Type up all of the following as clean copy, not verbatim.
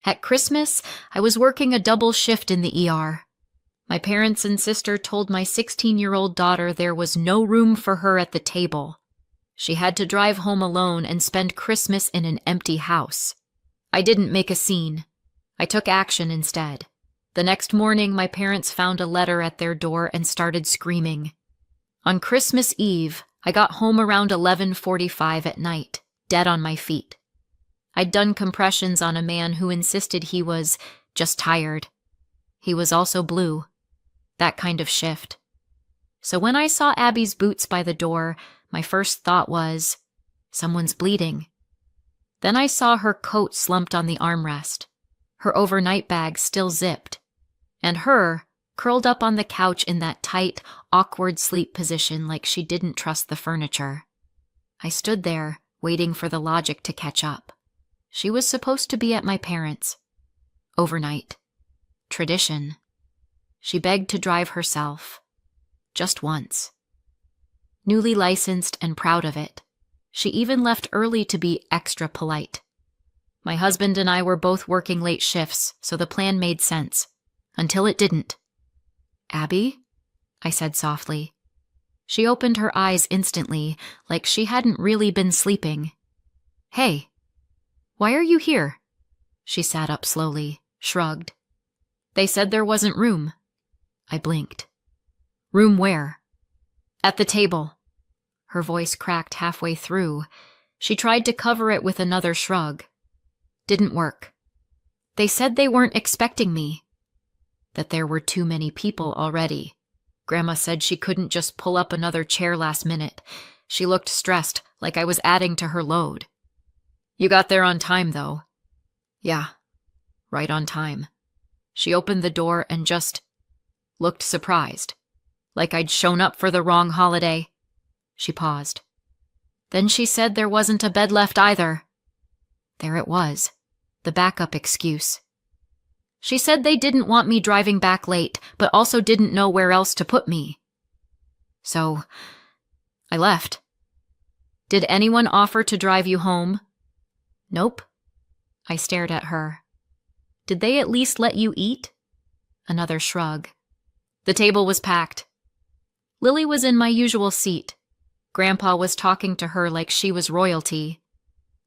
At Christmas, I was working a double shift in the ER. My parents and sister told my 16-year-old daughter there was no room for her at the table. She had to drive home alone and spend Christmas in an empty house. I didn't make a scene. I took action instead. The next morning, my parents found a letter at their door and started screaming. On Christmas Eve, I got home around 11:45 at night, dead on my feet. I'd done compressions on a man who insisted he was just tired. He was also blue. That kind of shift. So when I saw Abby's boots by the door, my first thought was, someone's bleeding. Then I saw her coat slumped on the armrest, her overnight bag still zipped, and her curled up on the couch in that tight, awkward sleep position like she didn't trust the furniture. I stood there, waiting for the logic to catch up. She was supposed to be at my parents'. Overnight. Tradition. She begged to drive herself. Just once. Newly licensed and proud of it. She even left early to be extra polite. My husband and I were both working late shifts, so the plan made sense. Until it didn't. "Abby?" I said softly. She opened her eyes instantly, like she hadn't really been sleeping. "Hey, why are you here?" She sat up slowly, shrugged. "They said there wasn't room." I blinked. "Room where?" "At the table." Her voice cracked halfway through. She tried to cover it with another shrug. Didn't work. "They said they weren't expecting me." That there were too many people already. Grandma said she couldn't just pull up another chair last minute. She looked stressed, like I was adding to her load. "You got there on time, though." "Yeah, right on time." She opened the door and just looked surprised, like I'd shown up for the wrong holiday. She paused. Then she said there wasn't a bed left either. There it was, the backup excuse. She said they didn't want me driving back late, but also didn't know where else to put me. So, I left. "Did anyone offer to drive you home?" "Nope." I stared at her. "Did they at least let you eat?" Another shrug. "The table was packed." Lily was in my usual seat. Grandpa was talking to her like she was royalty.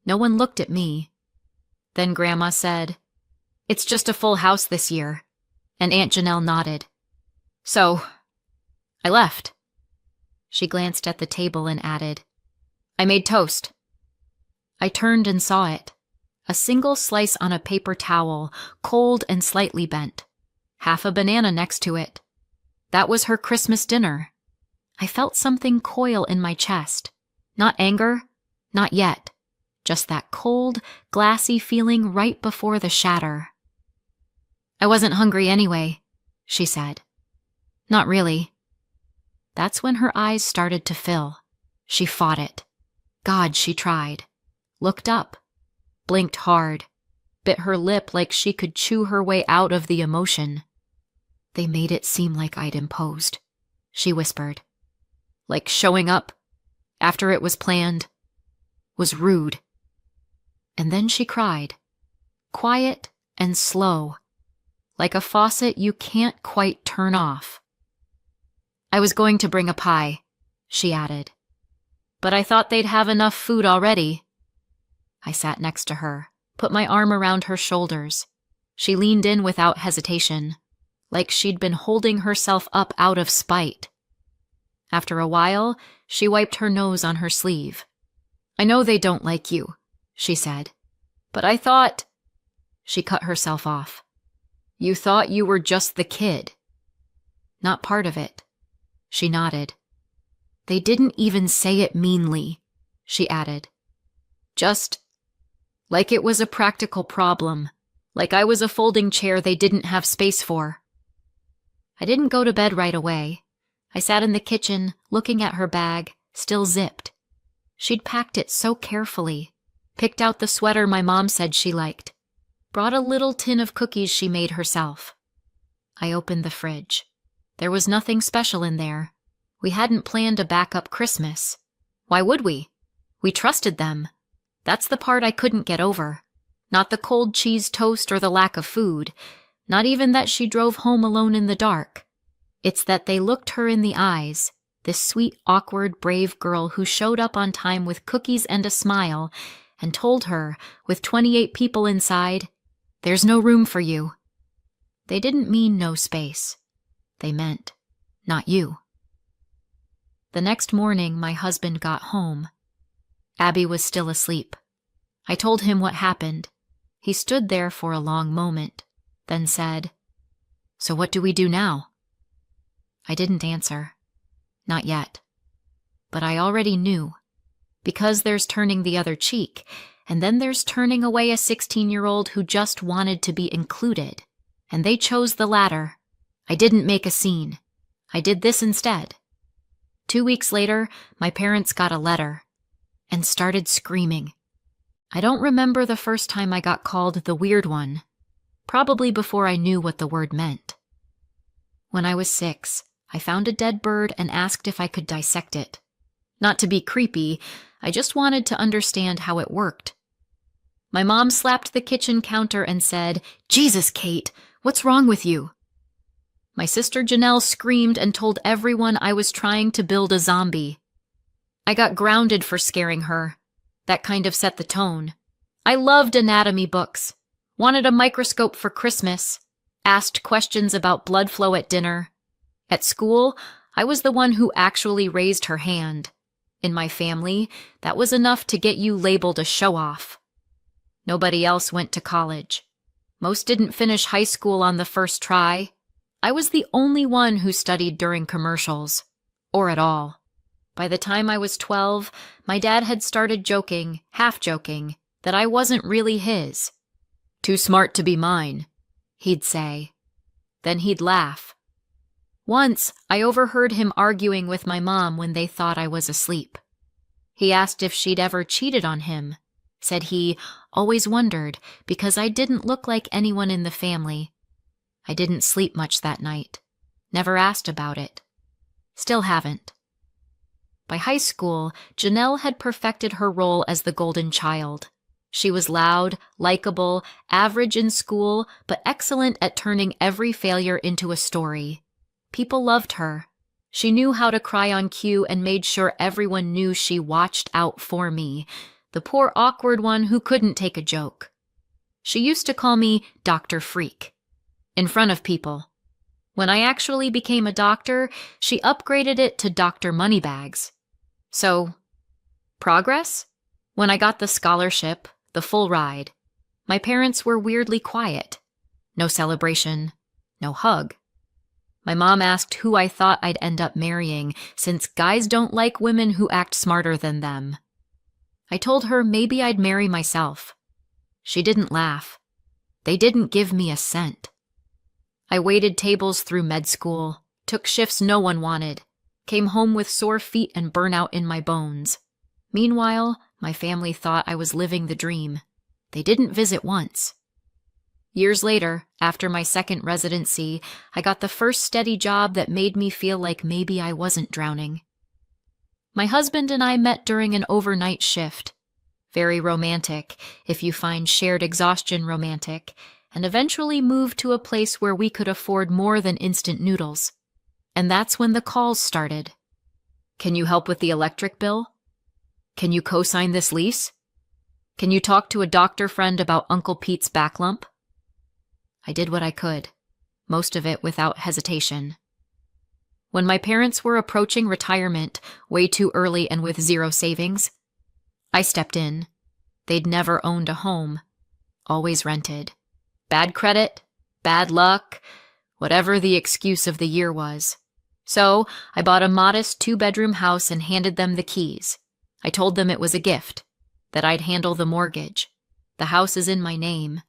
No one looked at me. Then Grandma said, "It's just a full house this year," and Aunt Janelle nodded. "So, I left." She glanced at the table and added, "I made toast." I turned and saw it. A single slice on a paper towel, cold and slightly bent. Half a banana next to it. That was her Christmas dinner. I felt something coil in my chest. Not anger, not yet. Just that cold, glassy feeling right before the shatter. "I wasn't hungry anyway," she said. "Not really." That's when her eyes started to fill. She fought it. God, she tried. Looked up. Blinked hard. Bit her lip like she could chew her way out of the emotion. "They made it seem like I'd imposed," she whispered. "Like showing up, after it was planned, was rude." And then she cried. Quiet and slow. Like a faucet you can't quite turn off. "I was going to bring a pie," she added. "But I thought they'd have enough food already." I sat next to her, put my arm around her shoulders. She leaned in without hesitation, like she'd been holding herself up out of spite. After a while, she wiped her nose on her sleeve. "I know they don't like you," she said, "but I thought—" She cut herself off. "You thought you were just the kid." "Not part of it." She nodded. "They didn't even say it meanly," she added. "Just like it was a practical problem, like I was a folding chair they didn't have space for." I didn't go to bed right away. I sat in the kitchen, looking at her bag, still zipped. She'd packed it so carefully, picked out the sweater my mom said she liked, brought a little tin of cookies she made herself. I opened the fridge. There was nothing special in there. We hadn't planned a backup Christmas. Why would we? We trusted them. That's the part I couldn't get over. Not the cold cheese toast or the lack of food. Not even that she drove home alone in the dark. It's that they looked her in the eyes, this sweet, awkward, brave girl who showed up on time with cookies and a smile, and told her, with 28 people inside, "There's no room for you." They didn't mean no space. They meant, not you. The next morning, my husband got home. Abby was still asleep. I told him what happened. He stood there for a long moment, then said, "So what do we do now?" I didn't answer. Not yet. But I already knew. Because there's turning the other cheek, and then there's turning away a 16-year-old who just wanted to be included. And they chose the latter. I didn't make a scene. I did this instead. 2 weeks later, my parents got a letter and started screaming. I don't remember the first time I got called the weird one, probably before I knew what the word meant. When I was 6, I found a dead bird and asked if I could dissect it. Not to be creepy, I just wanted to understand how it worked. My mom slapped the kitchen counter and said, "Jesus, Kate, what's wrong with you?" My sister Janelle screamed and told everyone I was trying to build a zombie. I got grounded for scaring her. That kind of set the tone. I loved anatomy books, wanted a microscope for Christmas, asked questions about blood flow at dinner. At school, I was the one who actually raised her hand. In my family, that was enough to get you labeled a show-off. Nobody else went to college. Most didn't finish high school on the first try. I was the only one who studied during commercials, or at all. By the time I was 12, my dad had started joking, half-joking, that I wasn't really his. "Too smart to be mine," he'd say. Then he'd laugh. Once, I overheard him arguing with my mom when they thought I was asleep. He asked if she'd ever cheated on him. Said he always wondered because I didn't look like anyone in the family. I didn't sleep much that night. Never asked about it. Still haven't. By high school, Janelle had perfected her role as the golden child. She was loud, likable, average in school, but excellent at turning every failure into a story. People loved her. She knew how to cry on cue and made sure everyone knew she watched out for me, the poor awkward one who couldn't take a joke. She used to call me Dr. Freak, in front of people. When I actually became a doctor, she upgraded it to Dr. Moneybags. So, progress? When I got the scholarship, the full ride, my parents were weirdly quiet. No celebration, no hug. My mom asked who I thought I'd end up marrying, since guys don't like women who act smarter than them. I told her maybe I'd marry myself. She didn't laugh. They didn't give me a cent. I waited tables through med school, took shifts no one wanted, came home with sore feet and burnout in my bones. Meanwhile, my family thought I was living the dream. They didn't visit once. Years later, after my second residency, I got the first steady job that made me feel like maybe I wasn't drowning. My husband and I met during an overnight shift. Very romantic, if you find shared exhaustion romantic, and eventually moved to a place where we could afford more than instant noodles. And that's when the calls started. "Can you help with the electric bill? Can you co-sign this lease? Can you talk to a doctor friend about Uncle Pete's back lump?" I did what I could, most of it without hesitation. When my parents were approaching retirement, way too early and with zero savings, I stepped in. They'd never owned a home, always rented. Bad credit, bad luck, whatever the excuse of the year was. So I bought a modest 2-bedroom house and handed them the keys. I told them it was a gift, that I'd handle the mortgage. The house is in my name,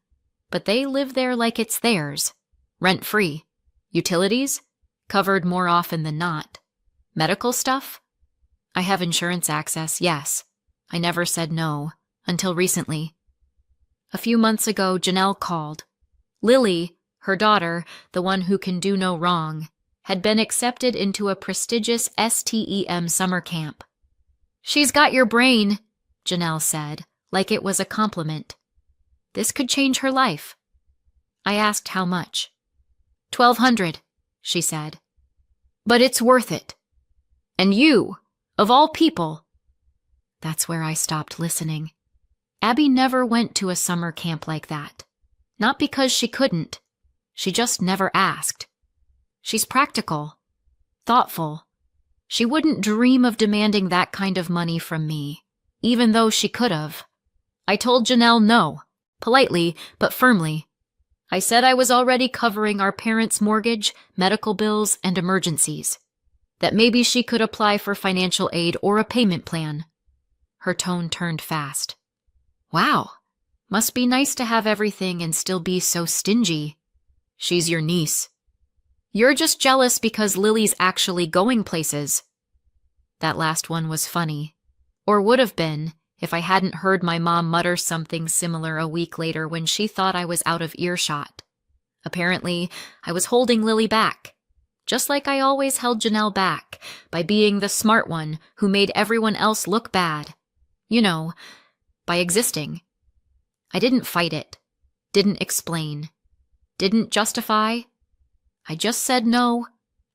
but they live there like it's theirs, rent-free. Utilities? Covered more often than not. Medical stuff? I have insurance access, yes. I never said no, until recently. A few months ago, Janelle called. Lily, her daughter, the one who can do no wrong, had been accepted into a prestigious STEM summer camp. "She's got your brain," Janelle said, like it was a compliment. This could change her life. I asked how much. $1,200, she said. But it's worth it. And you, of all people. That's where I stopped listening. Abby never went to a summer camp like that. Not because she couldn't. She just never asked. She's practical, thoughtful. She wouldn't dream of demanding that kind of money from me, even though she could have. I told Janelle no, politely but firmly. I said I was already covering our parents' mortgage, medical bills, and emergencies. That maybe she could apply for financial aid or a payment plan. Her tone turned fast. Wow, must be nice to have everything and still be so stingy. She's your niece. You're just jealous because Lily's actually going places. That last one was funny, or would have been if I hadn't heard my mom mutter something similar a week later when she thought I was out of earshot. Apparently, I was holding Lily back, just like I always held Janelle back, by being the smart one who made everyone else look bad. You know, by existing. I didn't fight it, didn't explain, didn't justify. I just said no,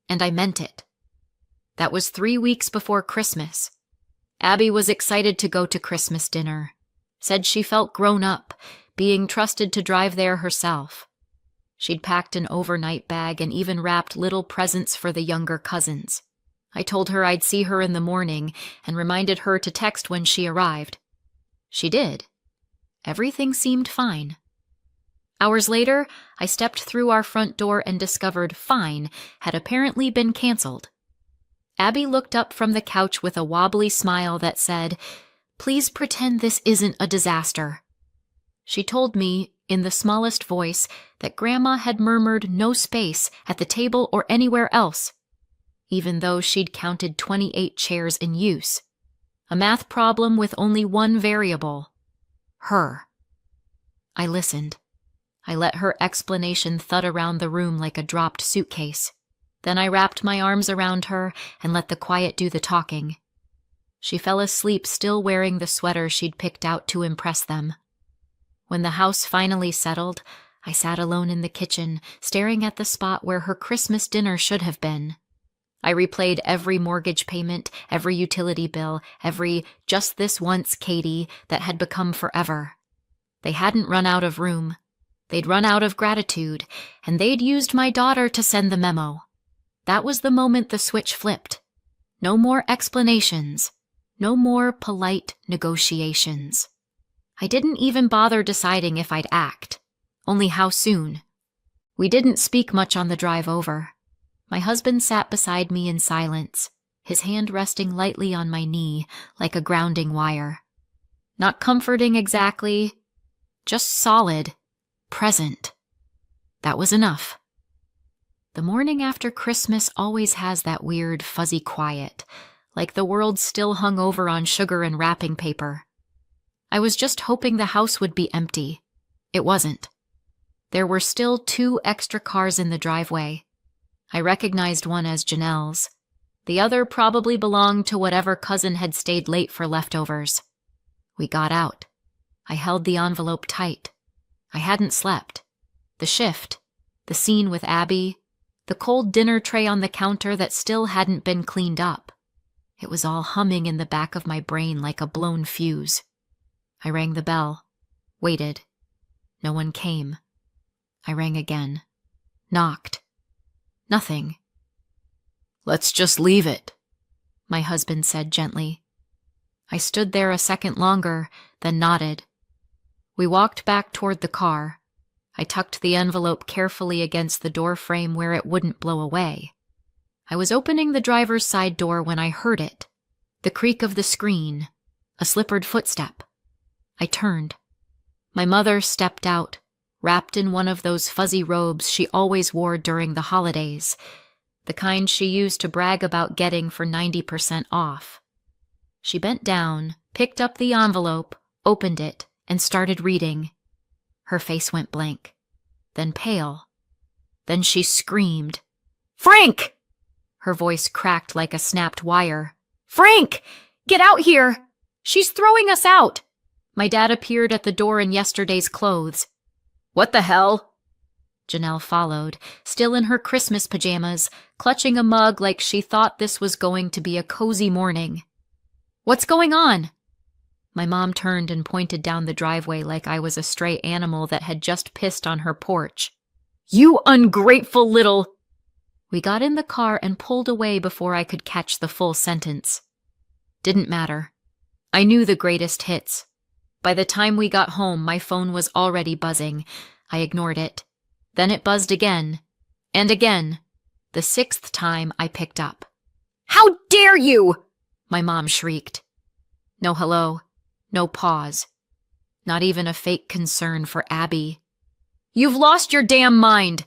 and I meant it. That was 3 weeks before Christmas. Abby was excited to go to Christmas dinner, said she felt grown up, being trusted to drive there herself. She'd packed an overnight bag and even wrapped little presents for the younger cousins. I told her I'd see her in the morning and reminded her to text when she arrived. She did. Everything seemed fine. Hours later, I stepped through our front door and discovered Fine had apparently been canceled. Abby looked up from the couch with a wobbly smile that said, "Please pretend this isn't a disaster." She told me, in the smallest voice, that Grandma had murmured no space at the table or anywhere else, even though she'd counted 28 chairs in use. A math problem with only one variable. Her. I listened. I let her explanation thud around the room like a dropped suitcase. Then I wrapped my arms around her and let the quiet do the talking. She fell asleep still wearing the sweater she'd picked out to impress them. When the house finally settled, I sat alone in the kitchen, staring at the spot where her Christmas dinner should have been. I replayed every mortgage payment, every utility bill, every "just this once, Katie" that had become forever. They hadn't run out of room. They'd run out of gratitude, and they'd used my daughter to send the memo. That was the moment the switch flipped. No more explanations. No more polite negotiations. I didn't even bother deciding if I'd act. Only how soon. We didn't speak much on the drive over. My husband sat beside me in silence, his hand resting lightly on my knee like a grounding wire. Not comforting exactly, just solid, present. That was enough. The morning after Christmas always has that weird, fuzzy quiet, like the world still hung over on sugar and wrapping paper. I was just hoping the house would be empty. It wasn't. There were still 2 extra cars in the driveway. I recognized one as Janelle's. The other probably belonged to whatever cousin had stayed late for leftovers. We got out. I held the envelope tight. I hadn't slept. The shift, the scene with Abby, the cold dinner tray on the counter that still hadn't been cleaned up. It was all humming in the back of my brain like a blown fuse. I rang the bell, waited. No one came. I rang again, knocked. Nothing. "Let's just leave it," my husband said gently. I stood there a second longer, then nodded. We walked back toward the car. I tucked the envelope carefully against the door frame where it wouldn't blow away. I was opening the driver's side door when I heard it. The creak of the screen, a slippered footstep. I turned. My mother stepped out, wrapped in one of those fuzzy robes she always wore during the holidays, the kind she used to brag about getting for 90% off. She bent down, picked up the envelope, opened it, and started reading. Her face went blank, then pale. Then she screamed, "Frank!" Her voice cracked like a snapped wire. "Frank! Get out here! She's throwing us out! My dad appeared at the door in yesterday's clothes. What the hell? Janelle followed, still in her Christmas pajamas, clutching a mug like she thought this was going to be a cozy morning. What's going on? My mom turned and pointed down the driveway like I was a stray animal that had just pissed on her porch. You ungrateful little... We got in the car and pulled away before I could catch the full sentence. Didn't matter. I knew the greatest hits. By the time we got home, my phone was already buzzing. I ignored it. Then it buzzed again. And again. The 6th time I picked up. How dare you! My mom shrieked. No hello. No pause. Not even a fake concern for Abby. You've lost your damn mind!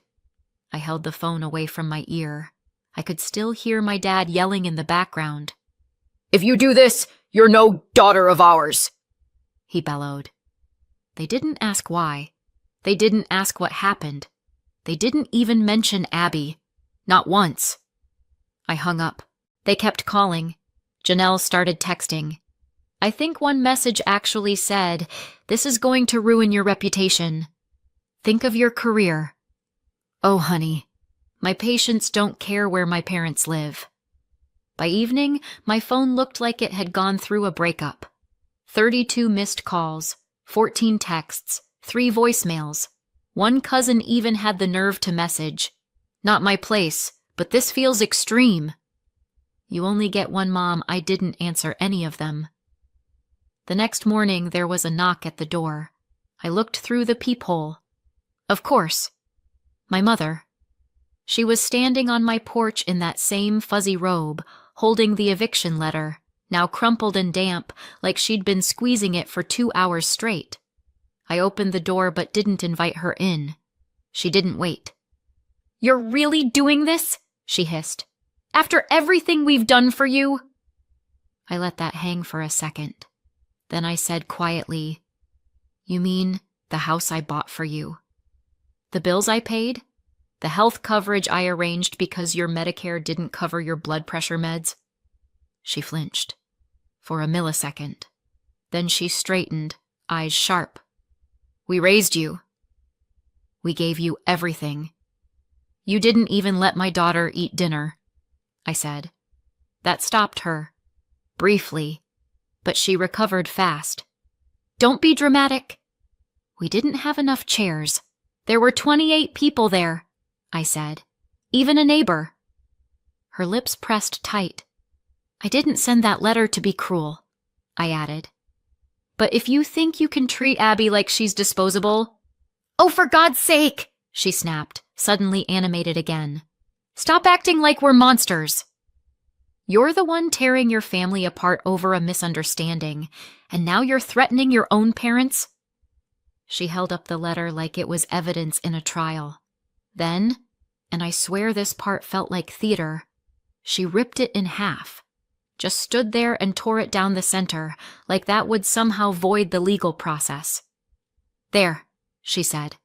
I held the phone away from my ear. I could still hear my dad yelling in the background. If you do this, you're no daughter of ours, he bellowed. They didn't ask why. They didn't ask what happened. They didn't even mention Abby. Not once. I hung up. They kept calling. Janelle started texting. I think one message actually said, "This is going to ruin your reputation. Think of your career." Oh, honey, my patients don't care where my parents live. By evening, my phone looked like it had gone through a breakup. 32 missed calls, 14 texts, 3 voicemails. One cousin even had the nerve to message. Not my place, but this feels extreme. You only get one mom. I didn't answer any of them. The next morning, there was a knock at the door. I looked through the peephole. Of course. My mother. She was standing on my porch in that same fuzzy robe, holding the eviction letter, now crumpled and damp, like she'd been squeezing it for 2 hours straight. I opened the door but didn't invite her in. She didn't wait. You're really doing this? She hissed. After everything we've done for you? I let that hang for a second. Then I said quietly, You mean the house I bought for you? The bills I paid? The health coverage I arranged because your Medicare didn't cover your blood pressure meds? She flinched. For a millisecond. Then she straightened, eyes sharp. We raised you. We gave you everything. You didn't even let my daughter eat dinner, I said. That stopped her. Briefly. But she recovered fast. Don't be dramatic. We didn't have enough chairs. There were 28 people there, I said. Even a neighbor. Her lips pressed tight. I didn't send that letter to be cruel, I added. But if you think you can treat Abby like she's disposable... Oh, for God's sake, she snapped, suddenly animated again. Stop acting like we're monsters. You're the one tearing your family apart over a misunderstanding, and now you're threatening your own parents? She held up the letter like it was evidence in a trial. Then, and I swear this part felt like theater, she ripped it in half. Just stood there and tore it down the center, like that would somehow void the legal process. There, she said.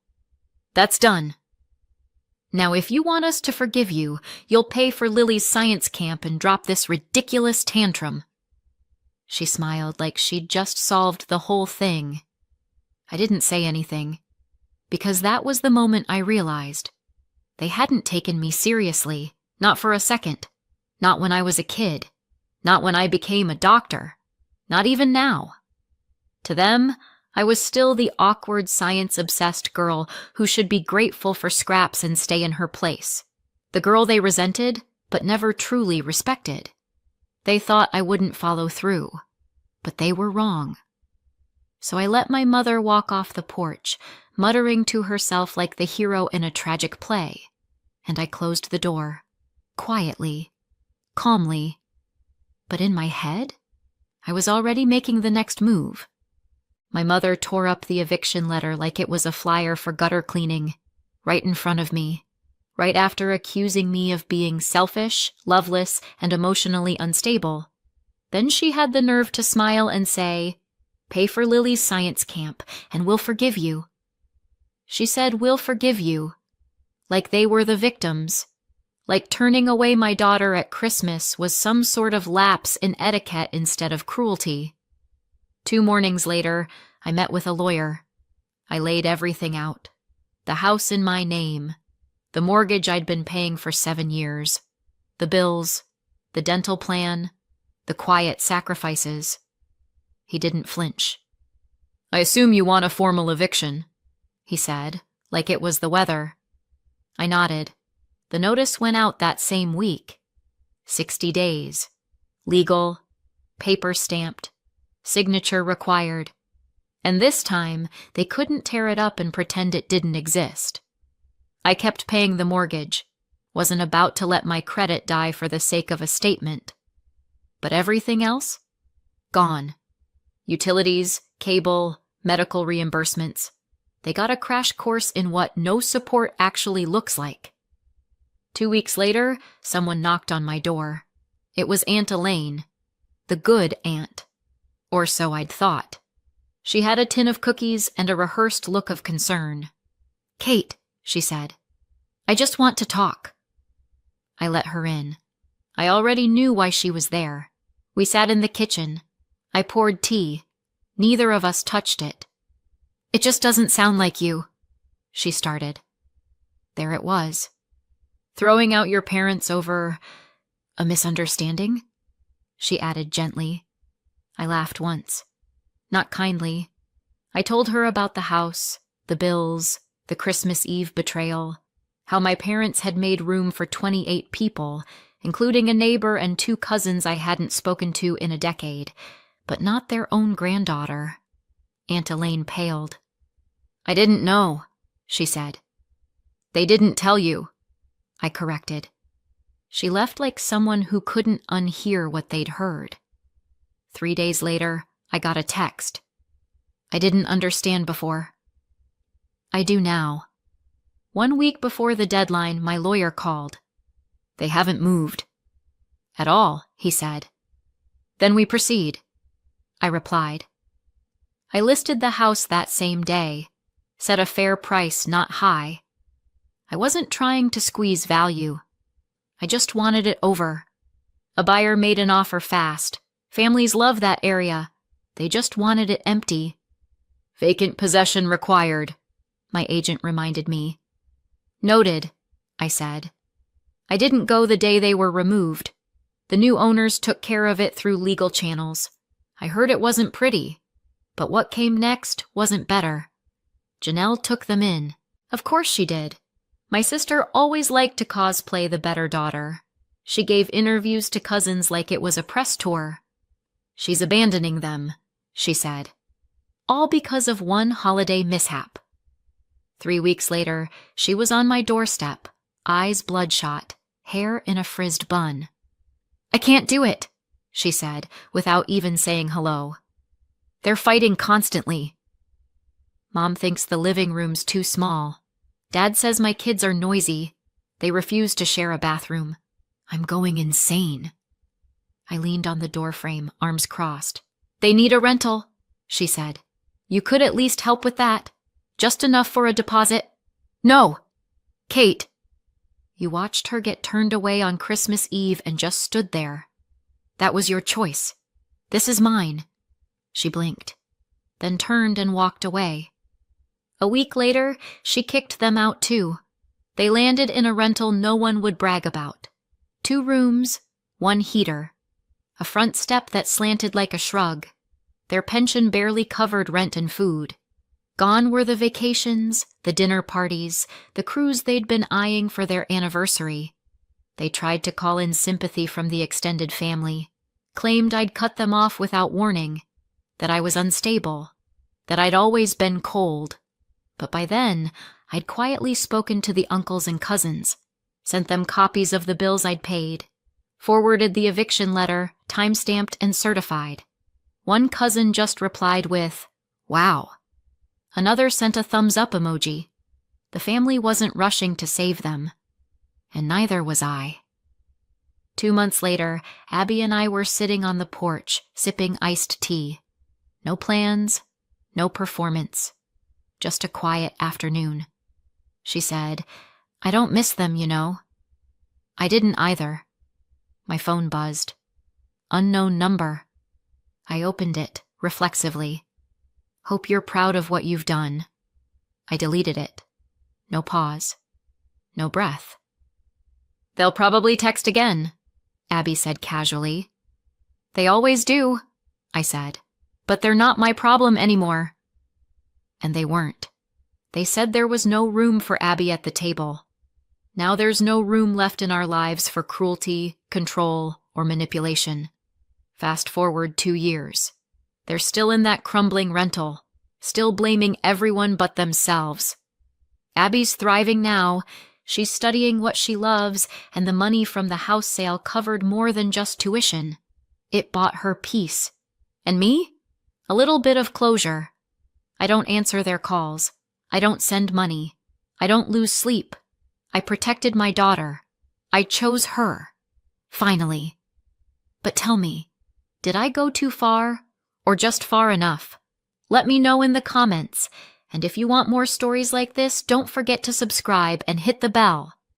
That's done. Now if you want us to forgive you, you'll pay for Lily's science camp and drop this ridiculous tantrum. She smiled like she'd just solved the whole thing. I didn't say anything, because that was the moment I realized. They hadn't taken me seriously, not for a second, not when I was a kid. Not when I became a doctor. Not even now. To them, I was still the awkward science-obsessed girl who should be grateful for scraps and stay in her place. The girl they resented, but never truly respected. They thought I wouldn't follow through. But they were wrong. So I let my mother walk off the porch, muttering to herself like the hero in a tragic play. And I closed the door. Quietly. Calmly. But in my head, I was already making the next move. My mother tore up the eviction letter like it was a flyer for gutter cleaning, right in front of me, right after accusing me of being selfish, loveless, and emotionally unstable. Then she had the nerve to smile and say, Pay for Lily's science camp, and we'll forgive you. She said, We'll forgive you, like they were the victims. Like turning away my daughter at Christmas was some sort of lapse in etiquette instead of cruelty. 2 mornings later, I met with a lawyer. I laid everything out. The house in my name, the mortgage I'd been paying for 7 years, the bills, the dental plan, the quiet sacrifices. He didn't flinch. "I assume you want a formal eviction," he said, like it was the weather. I nodded. The notice went out that same week. 60 days. Legal, paper stamped, signature required. And this time, they couldn't tear it up and pretend it didn't exist. I kept paying the mortgage, wasn't about to let my credit die for the sake of a statement. But everything else? Gone. Utilities, cable, medical reimbursements. They got a crash course in what no support actually looks like. 2 weeks later, someone knocked on my door. It was Aunt Elaine, the good aunt. Or so I'd thought. She had a tin of cookies and a rehearsed look of concern. "Kate," she said, "I just want to talk." I let her in. I already knew why she was there. We sat in the kitchen. I poured tea. Neither of us touched it. "It just doesn't sound like you," she started. There it was. "Throwing out your parents over a misunderstanding?" she added gently. I laughed once. Not kindly. I told her about the house, the bills, the Christmas Eve betrayal, how my parents had made room for 28 people, including a neighbor and 2 cousins I hadn't spoken to in a decade, but not their own granddaughter. Aunt Elaine paled. "I didn't know," she said. "They didn't tell you," I corrected. She left like someone who couldn't unhear what they'd heard. 3 days later, I got a text. "I didn't understand before. I do now." 1 week before the deadline, my lawyer called. "They haven't moved." "At all," he said. "Then we proceed," I replied. I listed the house that same day, set a fair price, not high. I wasn't trying to squeeze value. I just wanted it over. A buyer made an offer fast. Families love that area. They just wanted it empty. "Vacant possession required," my agent reminded me. "Noted," I said. I didn't go the day they were removed. The new owners took care of it through legal channels. I heard it wasn't pretty, but what came next wasn't better. Janelle took them in. Of course she did. My sister always liked to cosplay the better daughter. She gave interviews to cousins like it was a press tour. "She's abandoning them," she said. All because of one holiday mishap. 3 weeks later, she was on my doorstep, eyes bloodshot, hair in a frizzed bun. "I can't do it," she said, without even saying hello. "They're fighting constantly." Mom thinks the living room's too small. Dad says my kids are noisy. They refuse to share a bathroom. I'm going insane. I leaned on the doorframe, arms crossed. "They need a rental," she said. "You could at least help with that. Just enough for a deposit." "No! Kate!" You watched her get turned away on Christmas Eve and just stood there. "That was your choice. This is mine." She blinked, then turned and walked away. A week later, she kicked them out too. They landed in a rental no one would brag about. 2 rooms, 1 heater. A front step that slanted like a shrug. Their pension barely covered rent and food. Gone were the vacations, the dinner parties, the cruise they'd been eyeing for their anniversary. They tried to call in sympathy from the extended family, claimed I'd cut them off without warning, that I was unstable, that I'd always been cold. But by then, I'd quietly spoken to the uncles and cousins, sent them copies of the bills I'd paid, forwarded the eviction letter, time-stamped and certified. One cousin just replied with, "Wow." Another sent a thumbs-up emoji. The family wasn't rushing to save them, and neither was I. 2 months later, Abby and I were sitting on the porch, sipping iced tea. No plans, no performance. Just a quiet afternoon. She said, "I don't miss them, you know." I didn't either. My phone buzzed. Unknown number. I opened it, reflexively. Hope you're proud of what you've done. I deleted it. No pause. No breath. They'll probably text again, Abby said casually. They always do, I said, but they're not my problem anymore. And they weren't. They said there was no room for Abby at the table. Now there's no room left in our lives for cruelty, control, or manipulation. Fast forward 2 years. They're still in that crumbling rental, still blaming everyone but themselves. Abby's thriving now. She's studying what she loves, and the money from the house sale covered more than just tuition. It bought her peace. And me? A little bit of closure. I don't answer their calls. I don't send money. I don't lose sleep. I protected my daughter. I chose her. Finally. But tell me, did I go too far, or just far enough? Let me know in the comments. And if you want more stories like this, don't forget to subscribe and hit the bell.